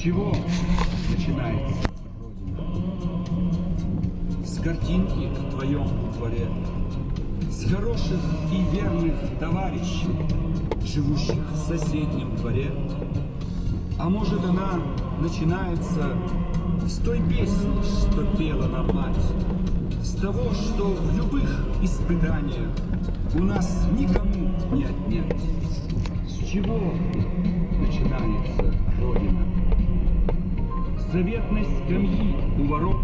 чего начинается Родина? С картинки в твоем дворе, с хороших и верных товарищей, живущих в соседнем дворе. А может, она начинается с той песни, что пела нам мать, с того, что в любых испытаниях у нас никому не отнять. С чего начинается Родина? С заветной скамьи у ворот,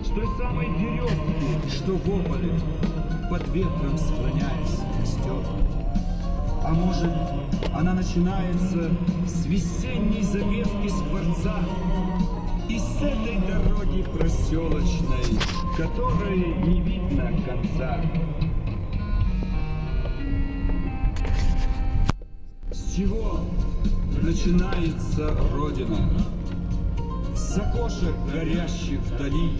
с той самой березки, что в ополе, под ветром склоняясь, растет. А может, она начинается с весенней запевки скворца и с этой дороги проселочной, которой не видно конца. С чего начинается Родина? С окошек горящих вдали,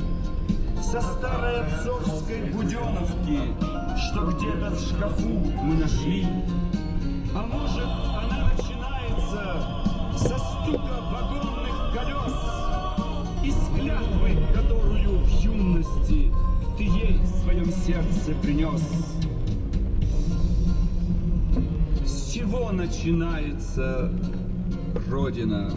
со старой отцовской буденовки, что где-то в шкафу мы нашли. А может, она начинается со стука вагонных колес и с клятвы, которую в юности ты ей в своем сердце принес. С чего начинается Родина?